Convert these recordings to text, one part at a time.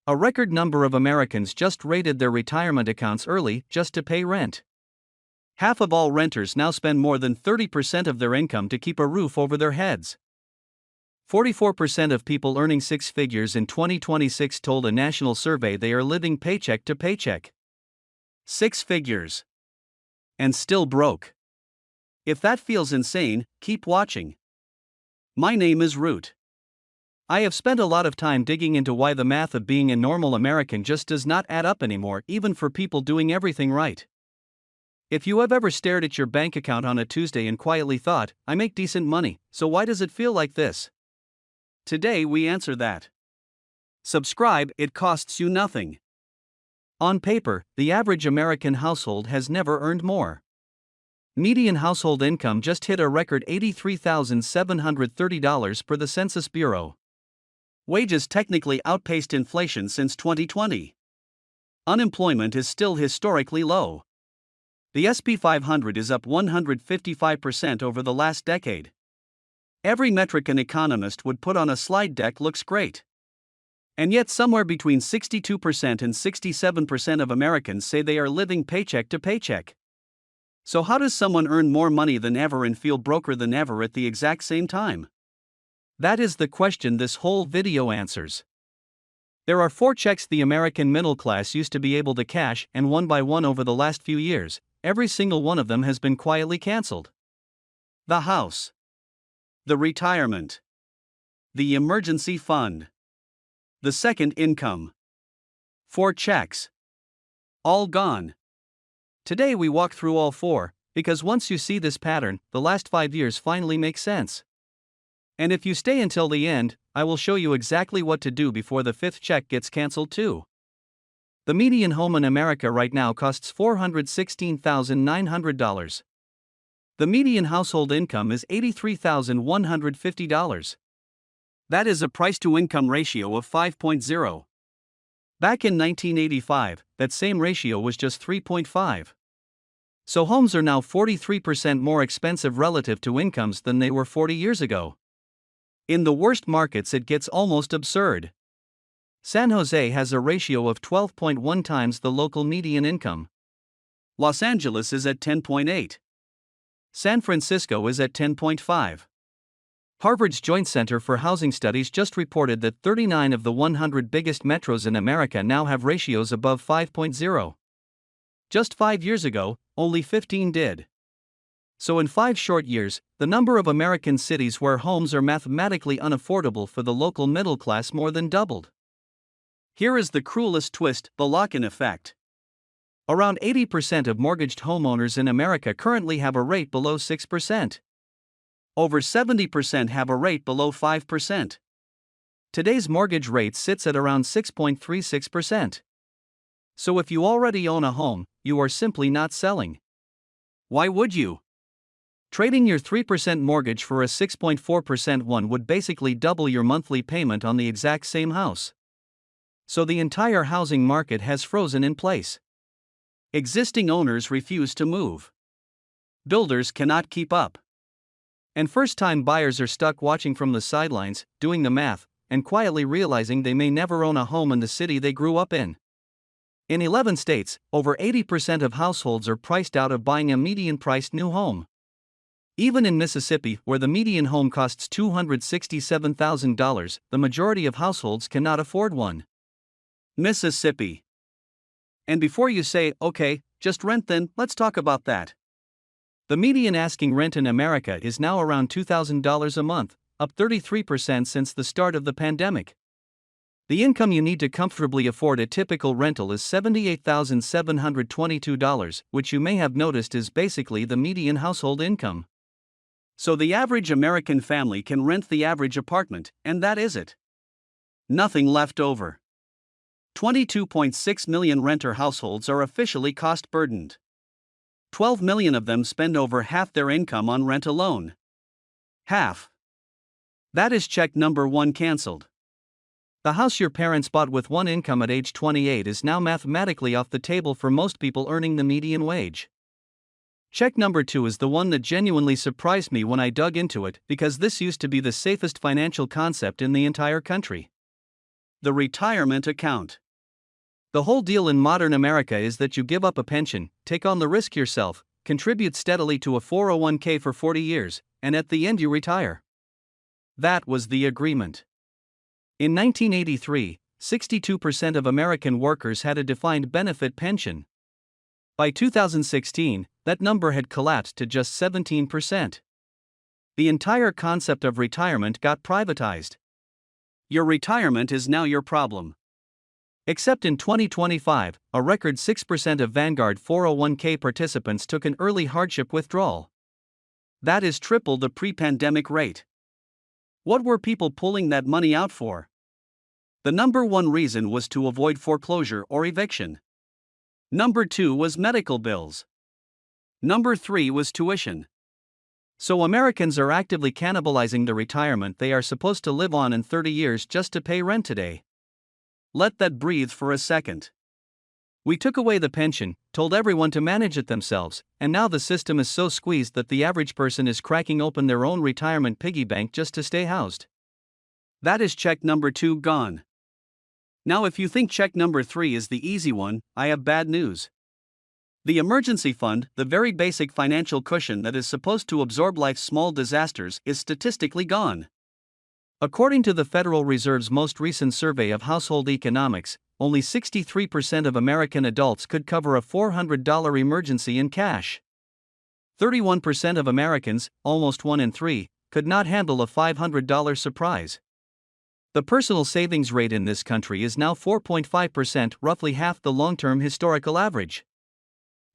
A record number of Americans just raided their retirement accounts early just to pay rent. Half of all renters now spend more than 30% of their income to keep a roof over their heads. 44% of people earning six figures in 2026 told a national survey they are living paycheck to paycheck. Six figures. And still broke. If that feels insane, keep watching. My name is Root. I have spent a lot of time digging into why the math of being a normal American just does not add up anymore, even for people doing everything right. If you have ever stared at your bank account on a Tuesday and quietly thought, I make decent money, so why does it feel like this? Today we answer that. Subscribe, it costs you nothing. On paper, the average American household has never earned more. Median household income just hit a record $83,730 per the Census Bureau. Wages technically outpaced inflation since 2020. Unemployment is still historically low. The S&P 500 is up 155% over the last decade. Every metric an economist would put on a slide deck looks great. And yet somewhere between 62% and 67% of Americans say they are living paycheck to paycheck. So how does someone earn more money than ever and feel broker than ever at the exact same time? That is the question this whole video answers. There are 4 checks the American middle class used to be able to cash, and one by one over the last few years, every single one of them has been quietly canceled. The house. The retirement. The emergency fund. The second income. 4 checks. All gone. Today we walk through all 4, because once you see this pattern, the last 5 years finally make sense. And if you stay until the end, I will show you exactly what to do before the 5th check gets canceled too. The median home in America right now costs $416,900. The median household income is $83,150. That is a price-to-income ratio of 5.0. Back in 1985, that same ratio was just 3.5. So homes are now 43% more expensive relative to incomes than they were 40 years ago. In the worst markets it gets almost absurd. San Jose has a ratio of 12.1 times the local median income. Los Angeles is at 10.8. San Francisco is at 10.5. Harvard's Joint Center for Housing Studies just reported that 39 of the 100 biggest metros in America now have ratios above 5.0. Just 5 years ago, only 15 did. So in 5 short years, the number of American cities where homes are mathematically unaffordable for the local middle class more than doubled. Here is the cruelest twist, the lock-in effect. Around 80% of mortgaged homeowners in America currently have a rate below 6%. Over 70% have a rate below 5%. Today's mortgage rate sits at around 6.36%. So if you already own a home, you are simply not selling. Why would you? Trading your 3% mortgage for a 6.4% one would basically double your monthly payment on the exact same house. So the entire housing market has frozen in place. Existing owners refuse to move. Builders cannot keep up. And first-time buyers are stuck watching from the sidelines, doing the math, and quietly realizing they may never own a home in the city they grew up in. In 11 states, over 80% of households are priced out of buying a median-priced new home. Even in Mississippi, where the median home costs $267,000, the majority of households cannot afford one. Mississippi. And before you say, okay, just rent then, let's talk about that. The median asking rent in America is now around $2,000 a month, up 33% since the start of the pandemic. The income you need to comfortably afford a typical rental is $78,722, which you may have noticed is basically the median household income. So the average American family can rent the average apartment, and that is it. Nothing left over. 22.6 million renter households are officially cost-burdened. 12 million of them spend over half their income on rent alone. Half. That is check number 1 canceled. The house your parents bought with one income at age 28 is now mathematically off the table for most people earning the median wage. Check number 2 is the one that genuinely surprised me when I dug into it, because this used to be the safest financial concept in the entire country. The retirement account. The whole deal in modern America is that you give up a pension, take on the risk yourself, contribute steadily to a 401k for 40 years, and at the end you retire. That was the agreement. In 1983, 62% of American workers had a defined benefit pension. By 2016, that number had collapsed to just 17%. The entire concept of retirement got privatized. Your retirement is now your problem. Except in 2025, a record 6% of Vanguard 401k participants took an early hardship withdrawal. That is triple the pre-pandemic rate. What were people pulling that money out for? The number one reason was to avoid foreclosure or eviction. Number two was medical bills. Number three was tuition. So Americans are actively cannibalizing the retirement they are supposed to live on in 30 years just to pay rent today. Let that breathe for a second. We took away the pension, told everyone to manage it themselves, and now the system is so squeezed that the average person is cracking open their own retirement piggy bank just to stay housed. That is check number 2 gone. Now, if you think check number 3 is the easy one, I have bad news. The emergency fund, the very basic financial cushion that is supposed to absorb life's small disasters, is statistically gone. According to the Federal Reserve's most recent survey of household economics, only 63% of American adults could cover a $400 emergency in cash. 31% of Americans, almost 1 in 3, could not handle a $500 surprise. The personal savings rate in this country is now 4.5%, roughly half the long-term historical average.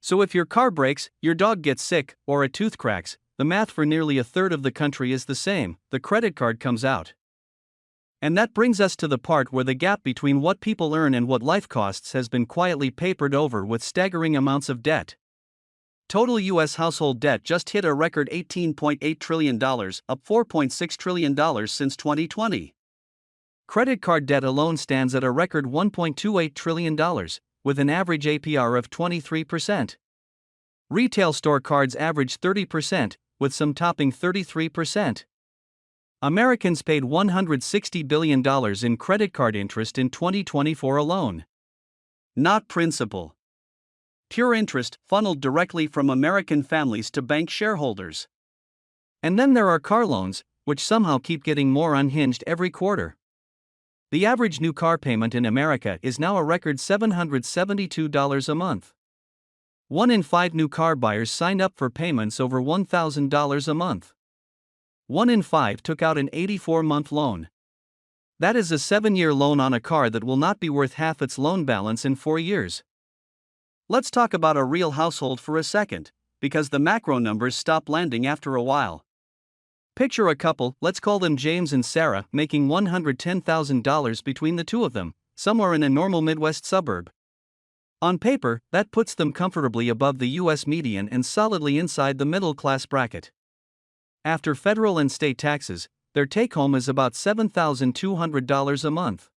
So if your car breaks, your dog gets sick, or a tooth cracks, the math for nearly a third of the country is the same: the credit card comes out. And that brings us to the part where the gap between what people earn and what life costs has been quietly papered over with staggering amounts of debt. Total U.S. household debt just hit a record $18.8 trillion, up $4.6 trillion since 2020. Credit card debt alone stands at a record $1.28 trillion, with an average APR of 23%. Retail store cards average 30%, with some topping 33%. Americans paid $160 billion in credit card interest in 2024 alone. Not principal. Pure interest funneled directly from American families to bank shareholders. And then there are car loans, which somehow keep getting more unhinged every quarter. The average new car payment in America is now a record $772 a month. 1 in 5 new car buyers signed up for payments over $1,000 a month. 1 in 5 took out an 84-month loan. That is a 7-year loan on a car that will not be worth half its loan balance in 4 years. Let's talk about a real household for a second, because the macro numbers stop landing after a while. Picture a couple, let's call them James and Sarah, making $110,000 between the two of them, somewhere in a normal Midwest suburb. On paper, that puts them comfortably above the U.S. median and solidly inside the middle-class bracket. After federal and state taxes, their take-home is about $7,200 a month.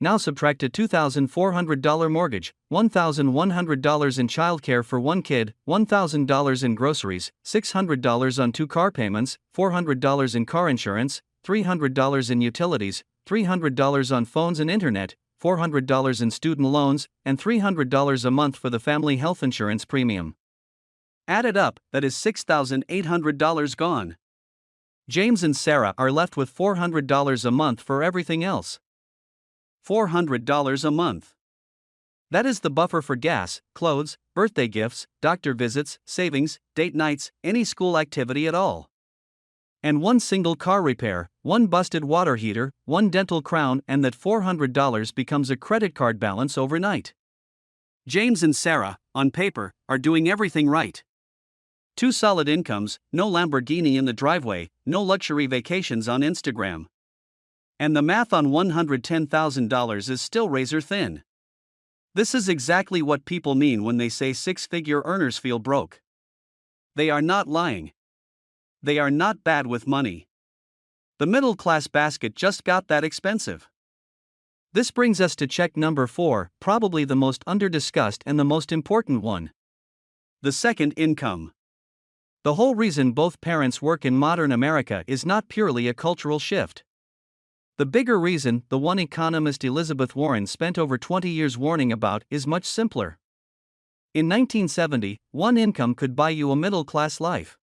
Now subtract a $2,400 mortgage, $1,100 in childcare for one kid, $1,000 in groceries, $600 on 2 car payments, $400 in car insurance, $300 in utilities, $300 on phones and internet, $400 in student loans, and $300 a month for the family health insurance premium. Add it up, that is $6,800 gone. James and Sarah are left with $400 a month for everything else. $400 a month. That is the buffer for gas, clothes, birthday gifts, doctor visits, savings, date nights, any school activity at all. And 1 single car repair, 1 busted water heater, 1 dental crown, and that $400 becomes a credit card balance overnight. James and Sarah, on paper, are doing everything right. 2 solid incomes, no Lamborghini in the driveway, no luxury vacations on Instagram. And the math on $110,000 is still razor thin. This is exactly what people mean when they say 6-figure earners feel broke. They are not lying. They are not bad with money. The middle-class basket just got that expensive. This brings us to check number 4, probably the most under-discussed and the most important one. The second income. The whole reason both parents work in modern America is not purely a cultural shift. The bigger reason, the one economist Elizabeth Warren spent over 20 years warning about, is much simpler. In 1970, one income could buy you a middle-class life.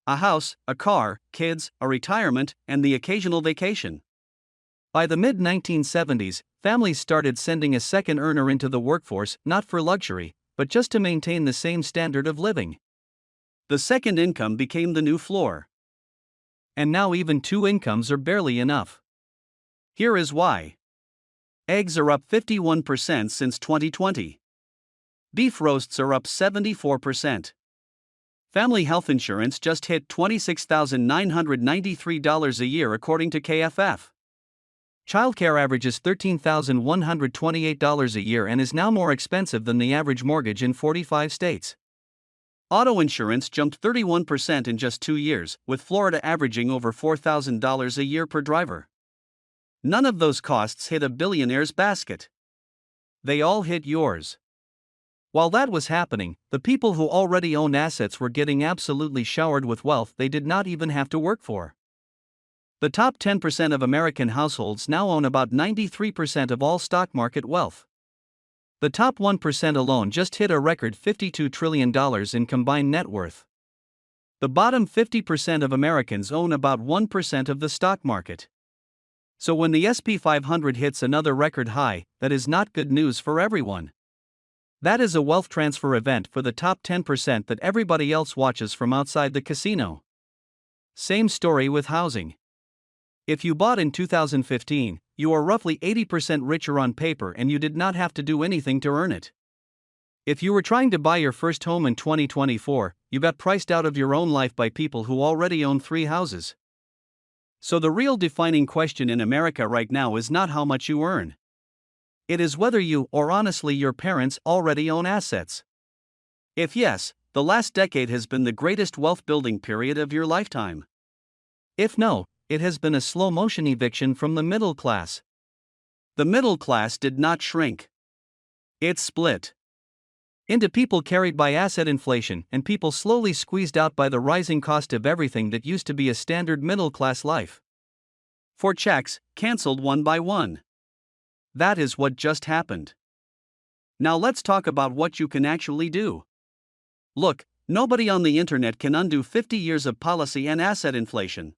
A house, a car, kids, a retirement, and the occasional vacation. By the mid-1970s, families started sending a second earner into the workforce, not for luxury, but just to maintain the same standard of living. The second income became the new floor. And now even two incomes are barely enough. Here is why. Eggs are up 51% since 2020. Beef roasts are up 74%. Family health insurance just hit $26,993 a year according to KFF. Childcare averages $13,128 a year and is now more expensive than the average mortgage in 45 states. Auto insurance jumped 31% in just 2 years, with Florida averaging over $4,000 a year per driver. None of those costs hit a billionaire's basket. They all hit yours. While that was happening, the people who already owned assets were getting absolutely showered with wealth they did not even have to work for. The top 10% of American households now own about 93% of all stock market wealth. The top 1% alone just hit a record $52 trillion in combined net worth. The bottom 50% of Americans own about 1% of the stock market. So when the S&P 500 hits another record high, that is not good news for everyone. That is a wealth transfer event for the top 10% that everybody else watches from outside the casino. Same story with housing. If you bought in 2015, you are roughly 80% richer on paper and you did not have to do anything to earn it. If you were trying to buy your first home in 2024, you got priced out of your own life by people who already own 3 houses. So the real defining question in America right now is not how much you earn. It is whether you, or honestly your parents, already own assets. If yes, the last decade has been the greatest wealth building period of your lifetime. If no, it has been a slow-motion eviction from the middle class. The middle class did not shrink. It split into people carried by asset inflation and people slowly squeezed out by the rising cost of everything that used to be a standard middle-class life. For checks, canceled one by one. That is what just happened. Now let's talk about what you can actually do. Look, nobody on the internet can undo 50 years of policy and asset inflation.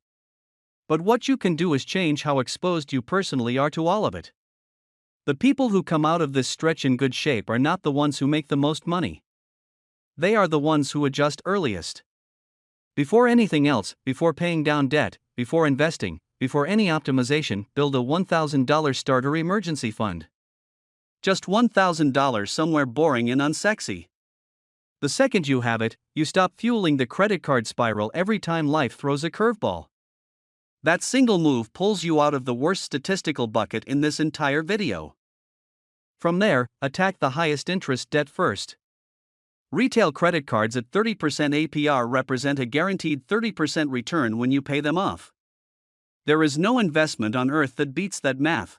But what you can do is change how exposed you personally are to all of it. The people who come out of this stretch in good shape are not the ones who make the most money. They are the ones who adjust earliest. Before anything else, before paying down debt, before investing, before any optimization, build a $1,000 starter emergency fund. Just $1,000 somewhere boring and unsexy. The second you have it, you stop fueling the credit card spiral every time life throws a curveball. That single move pulls you out of the worst statistical bucket in this entire video. From there, attack the highest interest debt first. Retail credit cards at 30% APR represent a guaranteed 30% return when you pay them off. There is no investment on earth that beats that math.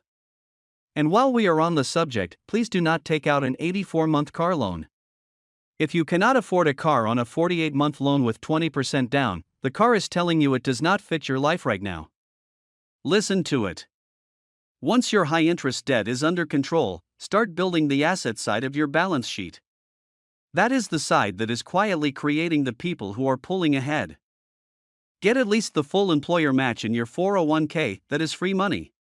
And while we are on the subject, please do not take out an 84-month car loan. If you cannot afford a car on a 48-month loan with 20% down, the car is telling you it does not fit your life right now. Listen to it. Once your high-interest debt is under control, start building the asset side of your balance sheet. That is the side that is quietly creating the people who are pulling ahead. Get at least the full employer match in your 401k, that is free money.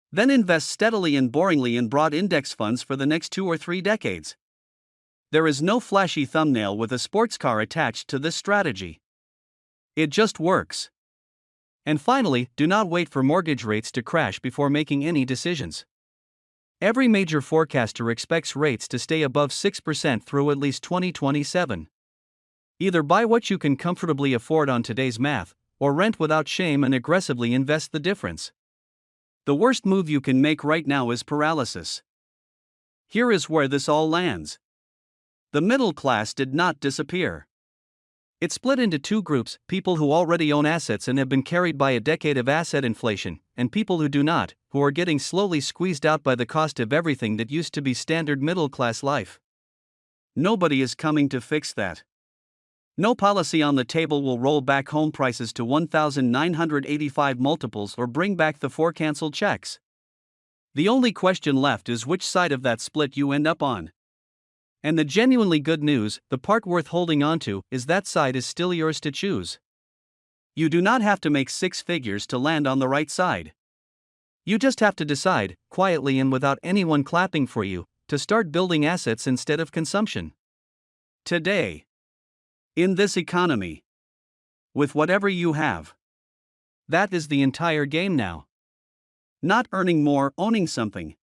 Then invest steadily and boringly in broad index funds for the next 2 or 3 decades. There is no flashy thumbnail with a sports car attached to this strategy. It just works. And finally, do not wait for mortgage rates to crash before making any decisions. Every major forecaster expects rates to stay above 6% through at least 2027. Either buy what you can comfortably afford on today's math, or rent without shame and aggressively invest the difference. The worst move you can make right now is paralysis. Here is where this all lands. The middle class did not disappear. It split into 2 groups, people who already own assets and have been carried by a decade of asset inflation, and people who do not, who are getting slowly squeezed out by the cost of everything that used to be standard middle-class life. Nobody is coming to fix that. No policy on the table will roll back home prices to 1,985 multiples or bring back the 4 canceled checks. The only question left is which side of that split you end up on. And the genuinely good news, the part worth holding onto, is that side is still yours to choose. You do not have to make 6 figures to land on the right side. You just have to decide, quietly and without anyone clapping for you, to start building assets instead of consumption. Today, in this economy, with whatever you have, that is the entire game now. Not earning more, owning something.